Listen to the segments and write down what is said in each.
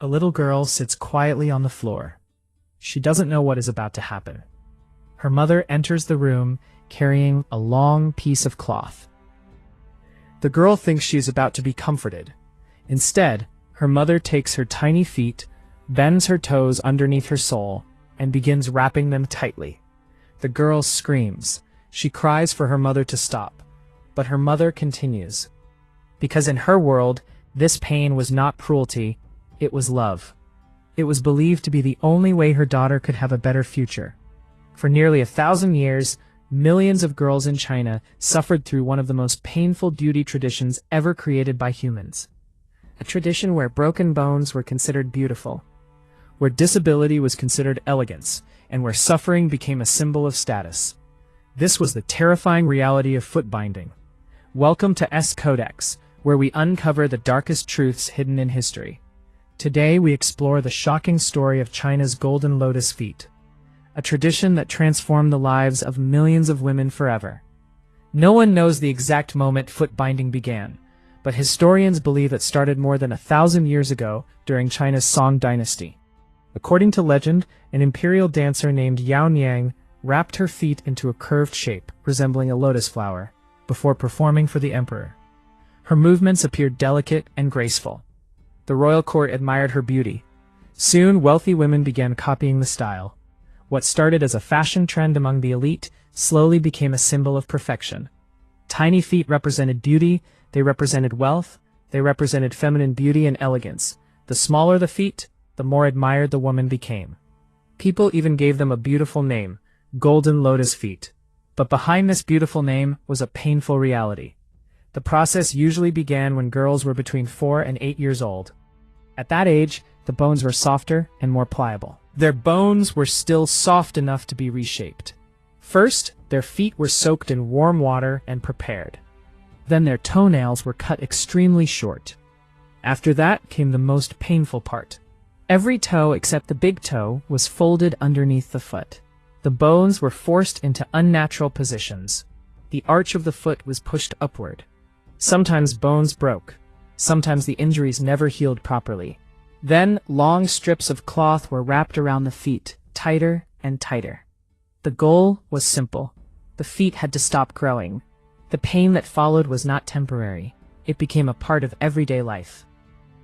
A little girl sits quietly on the floor. She doesn't know what is about to happen. Her mother enters the room carrying a long piece of cloth. The girl thinks she is about to be comforted. Instead, her mother takes her tiny feet, bends her toes underneath her sole, and begins wrapping them tightly. The girl screams. She cries for her mother to stop, but her mother continues. Because in her world, this pain was not cruelty, it was love. It was believed to be the only way her daughter could have a better future. For nearly 1,000 years, millions of girls in China suffered through one of the most painful beauty traditions ever created by humans. A tradition where broken bones were considered beautiful, where disability was considered elegance, and where suffering became a symbol of status. This was the terrifying reality of footbinding. Welcome to S Codex, where we uncover the darkest truths hidden in history. Today we explore the shocking story of China's golden lotus feet, a tradition that transformed the lives of millions of women forever. No one knows the exact moment footbinding began, but historians believe it started more than 1,000 years ago during China's Song dynasty. According to legend, an imperial dancer named Yao Niang wrapped her feet into a curved shape resembling a lotus flower before performing for the emperor. Her movements appeared delicate and graceful. The royal court admired her beauty. Soon, wealthy women began copying the style. What started as a fashion trend among the elite slowly became a symbol of perfection. Tiny feet represented beauty, they represented wealth, they represented feminine beauty and elegance. The smaller the feet, the more admired the woman became. People even gave them a beautiful name, golden lotus feet. But behind this beautiful name was a painful reality. The process usually began when girls were between 4 and 8 years old. At that age, the bones were softer and more pliable. Their bones were still soft enough to be reshaped. First, their feet were soaked in warm water and prepared. Then their toenails were cut extremely short. After that came the most painful part. Every toe except the big toe was folded underneath the foot. The bones were forced into unnatural positions. The arch of the foot was pushed upward. Sometimes bones broke. Sometimes the injuries never healed properly. Then long strips of cloth were wrapped around the feet, tighter and tighter. The goal was simple. The feet had to stop growing. The pain that followed was not temporary. It became a part of everyday life.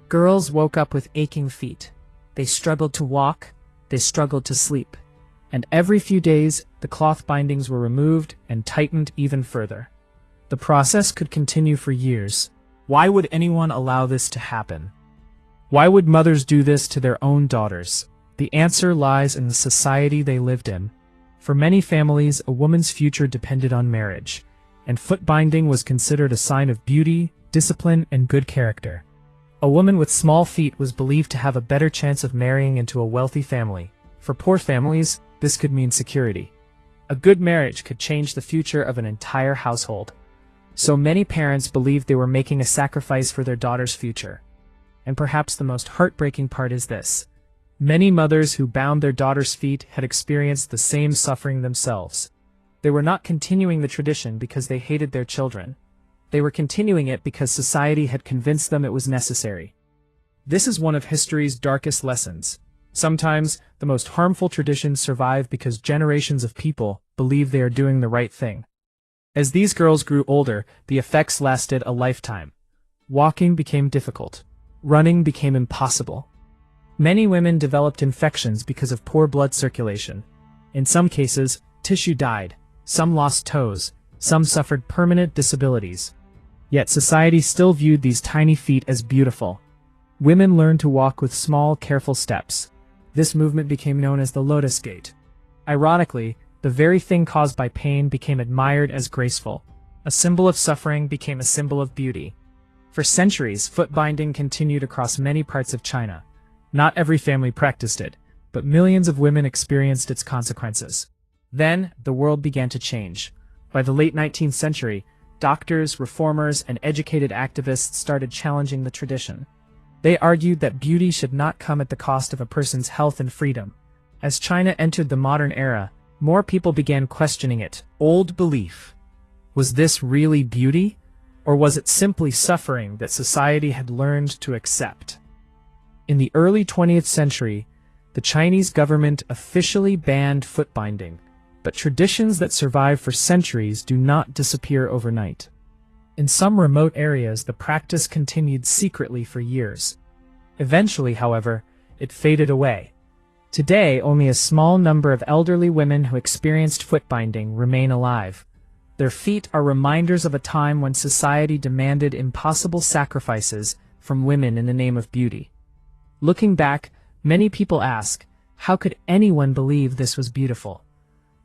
Girls woke up with aching feet. They struggled to walk. They struggled to sleep. And every few days, the cloth bindings were removed and tightened even further. The process could continue for years. Why would anyone allow this to happen? Why would mothers do this to their own daughters? The answer lies in the society they lived in. For many families, a woman's future depended on marriage, and footbinding was considered a sign of beauty, discipline, and good character. A woman with small feet was believed to have a better chance of marrying into a wealthy family. For poor families, this could mean security. A good marriage could change the future of an entire household. So many parents believed they were making a sacrifice for their daughter's future. And perhaps the most heartbreaking part is this. Many mothers who bound their daughters' feet had experienced the same suffering themselves. They were not continuing the tradition because they hated their children. They were continuing it because society had convinced them it was necessary. This is one of history's darkest lessons. Sometimes, the most harmful traditions survive because generations of people believe they are doing the right thing. As these girls grew older, the effects lasted a lifetime. Walking became difficult. Running became impossible. Many women developed infections because of poor blood circulation. In some cases, tissue died. Some lost toes. Some suffered permanent disabilities. Yet society still viewed these tiny feet as beautiful. Women learned to walk with small, careful steps. This movement became known as the Lotus Gait. Ironically, the very thing caused by pain became admired as graceful. A symbol of suffering became a symbol of beauty. For centuries, footbinding continued across many parts of China. Not every family practiced it, but millions of women experienced its consequences. Then, the world began to change. By the late 19th century, doctors, reformers, and educated activists started challenging the tradition. They argued that beauty should not come at the cost of a person's health and freedom. As China entered the modern era, more people began questioning it. Old belief. Was this really beauty? Or was it simply suffering that society had learned to accept? In the early 20th century, the Chinese government officially banned footbinding, but traditions that survive for centuries do not disappear overnight. In some remote areas, the practice continued secretly for years. Eventually, however, it faded away. Today, only a small number of elderly women who experienced footbinding remain alive. Their feet are reminders of a time when society demanded impossible sacrifices from women in the name of beauty. Looking back, many people ask, how could anyone believe this was beautiful?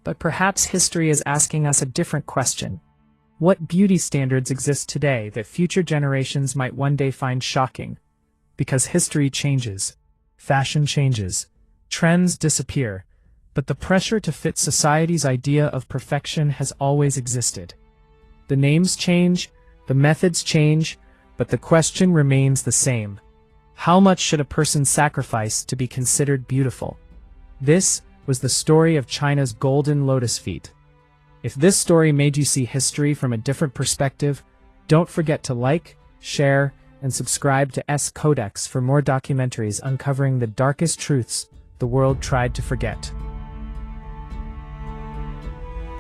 But perhaps history is asking us a different question. What beauty standards exist today that future generations might one day find shocking? Because history changes, fashion changes, trends disappear, but the pressure to fit society's idea of perfection has always existed. The names change, the methods change, but the question remains the same. How much should a person sacrifice to be considered beautiful? This was the story of China's golden lotus feet. If this story made you see history from a different perspective, don't forget to like, share, and subscribe to S Codex for more documentaries uncovering the darkest truths the world tried to forget.